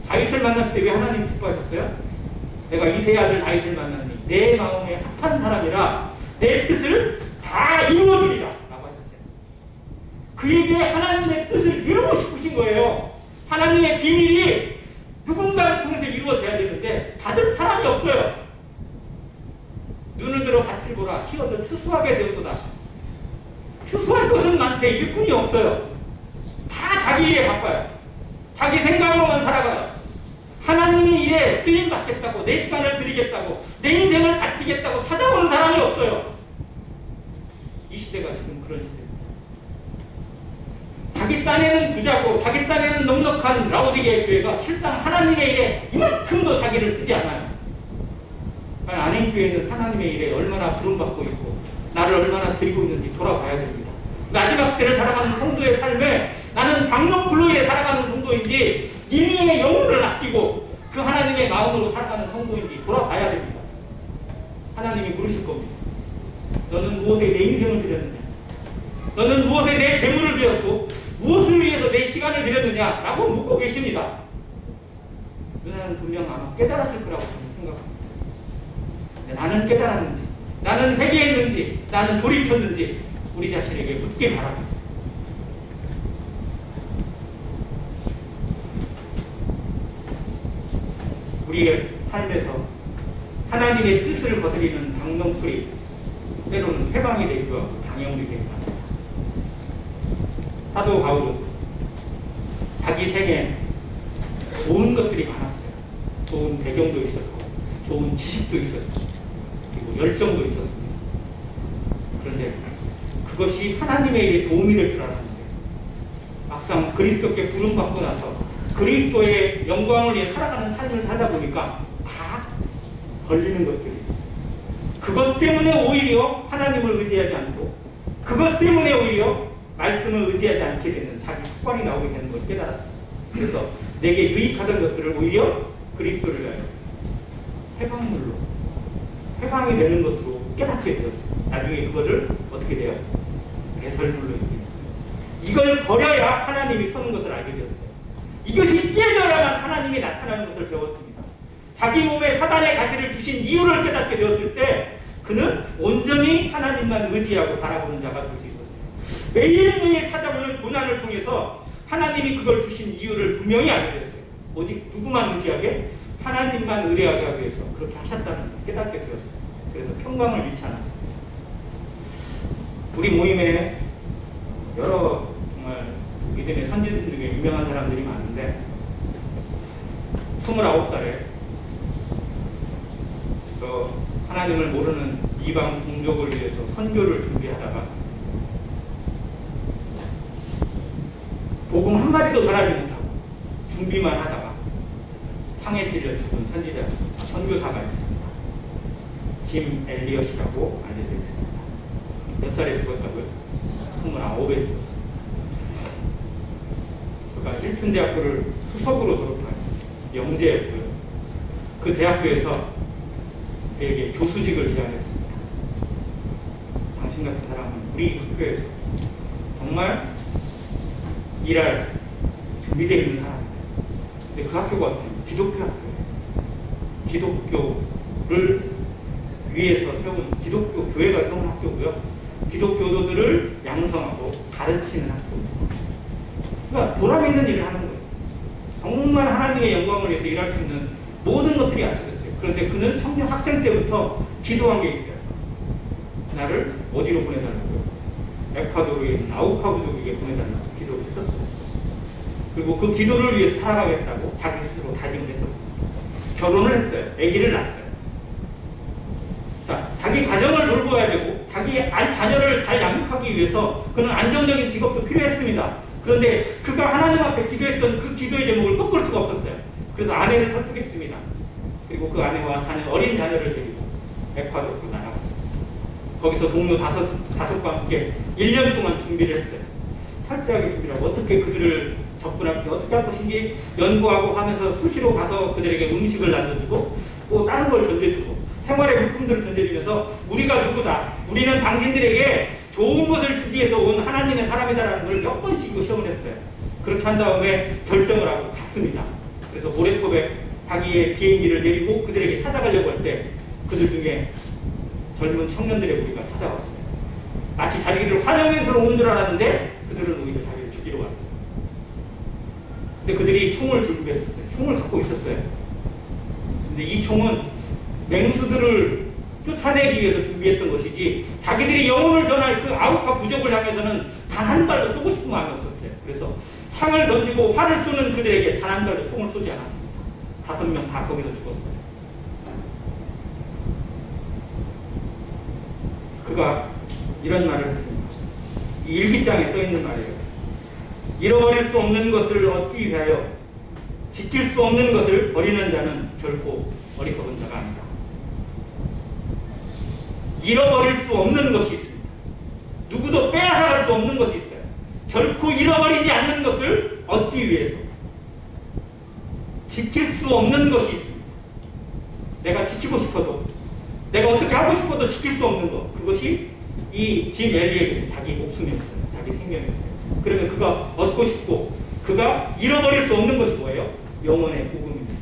Speaker 1: 다윗을 만났을 때 왜 하나님 기뻐하셨어요? 내가 이세의 아들 다윗을 만났니 내 마음에 합한 사람이라 내 뜻을 다 이루어주리라 라고 하셨어요. 그에게 하나님의 뜻을 이루고 싶으신 거예요. 하나님의 비밀이 누군가를 통해서 이루어져야 되는데 받을 사람이 없어요. 눈을 들어 밭을 보라 희어도 추수하게 되었도다. 추수할 것은 많대 일꾼이 없어요. 다 자기 일에 바빠요. 자기 생각으로만 살아가요. 하나님의 일에 쓰임 받겠다고, 내 시간을 드리겠다고, 내 인생을 바치겠다고 찾아오는 사람이 없어요. 이 시대가 지금 그런 시대입니다. 자기 딴에는 부자고 자기 딴에는 넉넉한 라오디게아 교회가 실상 하나님의 일에 이만큼도 자기를 쓰지 않아요. 안행교회는 하나님의 일에 얼마나 부름받고 있고 나를 얼마나 드리고 있는지 돌아봐야 됩니다. 마지막 시대를 살아가는 성도의 삶에 나는 박노플로에 살아가는 성도인지 인류의 영혼을 아끼고 그 하나님의 마음으로 살아가는 성도인지 돌아봐야 됩니다. 하나님이 물으실 겁니다. 너는 무엇에 내 인생을 드렸느냐? 너는 무엇에 내 재물을 드렸고 무엇을 위해서 내 시간을 드렸느냐? 라고 묻고 계십니다. 나는 분명 아마 깨달았을 거라고 저는 생각합니다. 나는 깨달았는지, 나는 회개했는지, 나는 돌이켰는지 우리 자신에게 묻기 바랍니다. 우리의 삶에서 하나님의 뜻을 거스리는 박농풀이 때로는 해방이 되기도 하고 방해물이 되기도 합니다. 사도 바울은 자기 생에 좋은 것들이 많았어요. 좋은 배경도 있었고 좋은 지식도 있었고 그리고 열정도 있었습니다. 그런데 그것이 하나님의 일에 도움이 될 줄 알았는데 막상 그리스도께 부름받고 나서 그리스도의 영광을 위해 살아가는 삶을 살다 보니까 다 걸리는 것들이 그것 때문에 오히려 하나님을 의지하지 않고 그것 때문에 오히려 말씀을 의지하지 않게 되는 자기 습관이 나오게 되는 걸 깨달았어요. 그래서 내게 유익하던 것들을 오히려 그리스도를 위하여 해방물로 해방이 되는 것으로 깨닫게 되었어요. 나중에 그것을 어떻게 돼요? 배설물로 이깁니다. 이걸 버려야 하나님이 서는 것을 알게 되었어요. 이것이 깨져야만 하나님이 나타나는 것을 배웠습니다. 자기 몸에 사단의 가시를 주신 이유를 깨닫게 되었을 때 그는 온전히 하나님만 의지하고 바라보는 자가 될 수 있었어요. 매일매일 찾아보는 고난을 통해서 하나님이 그걸 주신 이유를 분명히 알게 되었어요. 오직 누구만 의지하게? 하나님만 의뢰하게 하기 위해서 그렇게 하셨다는 걸 깨닫게 되었어요. 그래서 평강을 잃지 않았어요. 우리 모임에 여러 정말 믿음의 선지들 중에 유명한 사람들이 많은데 29살에 저 하나님을 모르는 이방 동족을 위해서 선교를 준비하다가 복음 한마디도 전하지 못하고 준비만 하다가 창에 찔려 죽은 선지자 선교사가 있습니다. 짐 엘리엇이라고 알려져 있습니다. 몇 살에 죽었다고요? 29에 죽었습니다. 그가 힐튼 대학교를 수석으로 졸업한 영재였고요. 그 대학교에서 그에게 교수직을 제안했습니다. 당신 같은 사람은 우리 학교에서 정말 일할 준비되어 있는 사람입니다. 근데 그 학교가 어때요? 기독교 학교예요. 기독교를 위해서 세운 기독교 교회가 세운 학교고요. 기독교도들을 양성하고 가르치는 학교입니다. 그러니까 보람 있는 일을 하는 거예요. 정말 하나님의 영광을 위해서 일할 수 있는 모든 것들이 갖춰졌어요. 그런데 그는 청년 학생 때부터 기도한 게 있어요. 나를 어디로 보내달라고요? 에콰도르에 있는 아우카부족에게 보내달라고 기도를 했었어요. 그리고 그 기도를 위해서 살아가겠다고 자기 스스로 다짐을 했었어요. 결혼을 했어요. 아기를 낳았어요. 자, 자기 가정을 돌보아야 되고 자기 자녀를 잘 양육하기 위해서 그는 안정적인 직업도 필요했습니다. 그런데 그가 하나님 앞에 기도했던 그 기도의 제목을 꺾을 수가 없었어요. 그래서 아내를 설득했습니다. 그리고 그 아내와 어린 자녀를 데리고 에콰도르로 날아갔습니다. 거기서 동료 다섯과 함께 1년 동안 준비를 했어요. 철저하게 준비를 하고 어떻게 그들을 접근하고 어떻게 할 것인지 연구하고 하면서 수시로 가서 그들에게 음식을 나눠주고 또 다른 걸 던져주고 생활의 물품들을 던져주면서 우리가 누구다, 우리는 당신들에게 좋은 것을 주기 위해서 온 하나님의 사람이다라는 걸 몇 번씩 시험을 했어요. 그렇게 한 다음에 결정을 하고 갔습니다. 그래서 모래톱에 자기의 비행기를 내리고 그들에게 찾아가려고 할 때 그들 중에 젊은 청년들의 무리가 찾아왔어요. 마치 자기들을 환영해서 온 줄 알았는데 그들은 오히려 자기를 죽이러 왔어요. 근데 그들이 총을 들고 있었어요. 총을 갖고 있었어요. 근데 이 총은 맹수들을 쫓아내기 위해서 준비했던 것이지 자기들이 영혼을 전할 그 아우카 부족을 향해서는 단 한 발도 쏘고 싶은 마음이 없었어요. 그래서 창을 던지고 활을 쏘는 그들에게 단 한 발도 총을 쏘지 않았습니다. 5명 다 거기서 죽었어요. 그가 이런 말을 했습니다. 이 일기장에 써 있는 말이에요. 잃어버릴 수 없는 것을 얻기 위하여 지킬 수 없는 것을 버리는 자는 결코 어리석은 자가 아니다. 잃어버릴 수 없는 것이 있습니다. 누구도 빼앗아갈 수 없는 것이 있어요. 결코 잃어버리지 않는 것을 얻기 위해서 지킬 수 없는 것이 있습니다. 내가 지키고 싶어도, 내가 어떻게 하고 싶어도 지킬 수 없는 것, 그것이 이 짐 엘리에게는 자기 목숨이었어요. 자기 생명이었어요. 그러면 그가 얻고 싶고 그가 잃어버릴 수 없는 것이 뭐예요? 영혼의 복음입니다.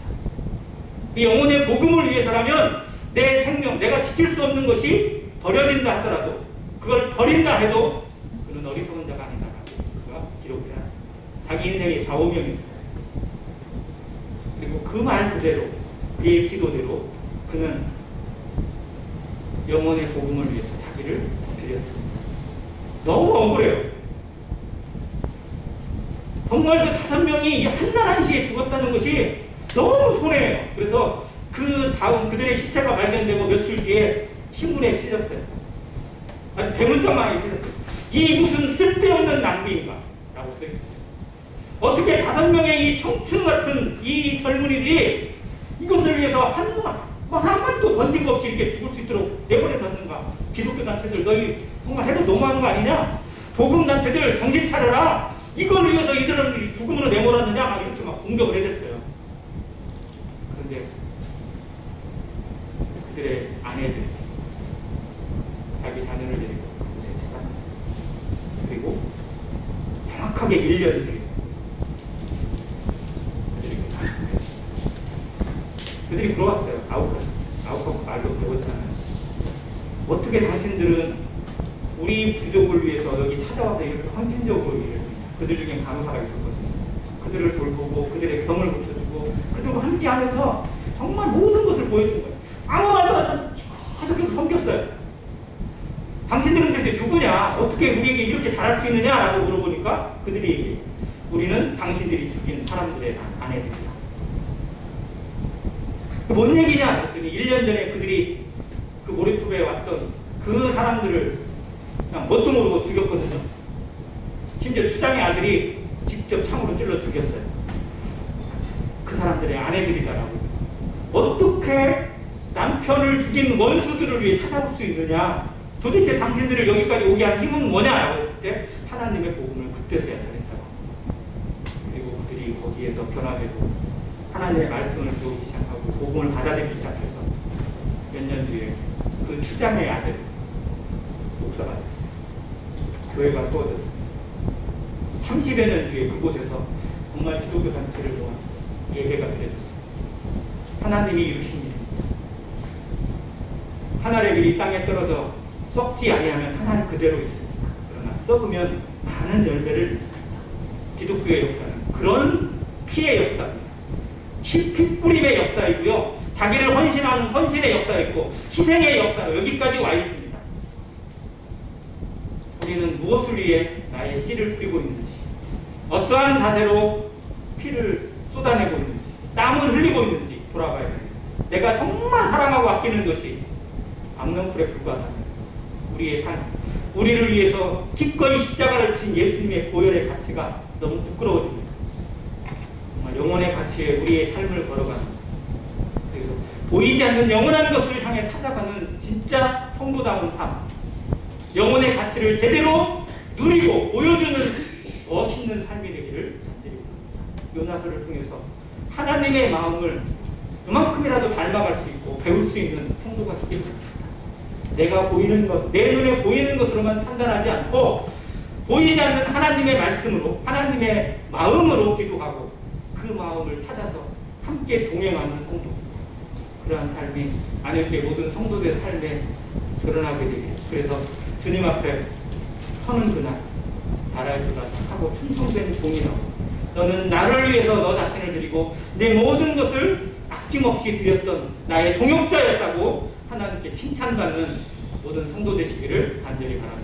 Speaker 1: 이 영혼의 복음을 위해서라면 내 생명, 내가 지킬 수 없는 것이 버려진다 하더라도, 그걸 버린다 해도 그는 어리석은 자가 아니다라고 그가 기록을 해놨습니다. 자기 인생의 좌우명이 있어요. 그리고 그 말 그대로, 그의 기도대로 그는 영혼의 복음을 위해서 자기를 드렸습니다. 너무 억울해요. 정말 그 5명이 한날 한시에 죽었다는 것이 너무 손해예요. 그래서 그 다음 그들의 시체가 발견되고 며칠 뒤에 신문에 실렸어요. 아주 대문짝만하게 실렸어요. 이 무슨 쓸데없는 낭비인가? 라고 써있어요. 어떻게 5명의 이 청춘 같은 이 젊은이들이 이것을 위해서 한 번도 던진 거 없이 이렇게 죽을 수 있도록 내버려뒀는가? 기독교 단체들, 너희 정말 해도 너무하는 거 아니냐? 복음 단체들 정신 차려라. 이걸 위해서 이들은 죽음으로 내몰았느냐? 막 이렇게 막 공격을 해댔어요. 그런데 그들의 아내들, 자기 자녀를 데리고 그곳에 찾아갔어요. 그리고 정확하게 1년 뒤에 그들이 물어봤어요. 아웃하고 말로 배웠잖아요. 어떻게 당신들은 우리 부족을 위해서 여기 찾아와서 이렇게 헌신적으로 일을 했냐. 그들 중에 간호사가 있었거든요. 그들을 돌보고 그들의 병을 고쳐주고 그들과 함께 하면서 정말 모든 것을 보여준 거예요. 아무 말도 안 하고 계속 섬겼어요. 당신들은 도대체 누구냐? 어떻게 우리에게 이렇게 잘할 수 있느냐라고 물어보니까 그들이 얘기해요. 우리는 당신들이 죽인 사람들의 아내들이다. 뭔 얘기냐? 그랬더니 1년 전에 그들이 그 모래톱에 왔던 그 사람들을 그냥 뭣도 모르고 죽였거든요. 심지어 추장의 아들이 직접 창으로 찔러 죽였어요. 그 사람들의 아내들이다라고. 어떻게 남편을 죽인 원수들을 위해 찾아올 수 있느냐? 도대체 당신들을 여기까지 오게 한 힘은 뭐냐라고 했을 때 하나님의 복음을 그때서야 전했다고. 그리고 그들이 거기에서 변화되고 하나님의 말씀을 배우기 시작하고 복음을 받아들이기 시작해서 몇 년 뒤에 그 추장의 아들 목사가 됐어요. 교회가 세워졌어요. 30여 년 뒤에 그곳에서 정말 기독교 단체를 모아 예배가 드려졌어요. 하나님이 이루신 일입니다. 하나의 길이 땅에 떨어져 썩지 아니하면 하나는 그대로 있습니다. 그러나 썩으면 많은 열매를 맺습니다. 기독교의 역사는 그런 피의 역사입니다. 피 뿌림의 역사이고요. 자기를 헌신하는 헌신의 역사이고 희생의 역사로 여기까지 와 있습니다. 우리는 무엇을 위해 나의 씨를 뿌리고 있는지, 어떠한 자세로 피를 쏟아내고 있는지, 땀을 흘리고 있는지 돌아봐야 됩니다. 내가 정말 사랑하고 아끼는 것이 악령불에 불과하다면 우리의 삶, 우리를 위해서 기꺼이 십자가를 진 예수님의 보혈의 가치가 너무 부끄러워집니다. 정말 영혼의 가치에 우리의 삶을 걸어가는, 그래서 보이지 않는 영원한 것을 향해 찾아가는 진짜 성도다운 삶, 영혼의 가치를 제대로 누리고 보여주는 멋있는 삶이 되기를 간절히 바랍니다. 요나서를 통해서 하나님의 마음을 그만큼이라도 닮아갈 수 있고 배울 수 있는 성도가 되기를 바랍니다. 내가 보이는 것, 내 눈에 보이는 것으로만 판단하지 않고 보이지 않는 하나님의 말씀으로, 하나님의 마음으로 기도하고 그 마음을 찾아서 함께 동행하는 성도, 그러한 삶이 안일교회 모든 성도들의 삶에 드러나게 되길. 그래서 주님 앞에 서는 그날 잘알주가 착하고 충성된 종이여, 너는 나를 위해서 너 자신을 드리고 내 모든 것을 아낌없이 드렸던 나의 동역자였다고 하나님께 칭찬받는 모든 성도 되시기를 간절히 바랍니다.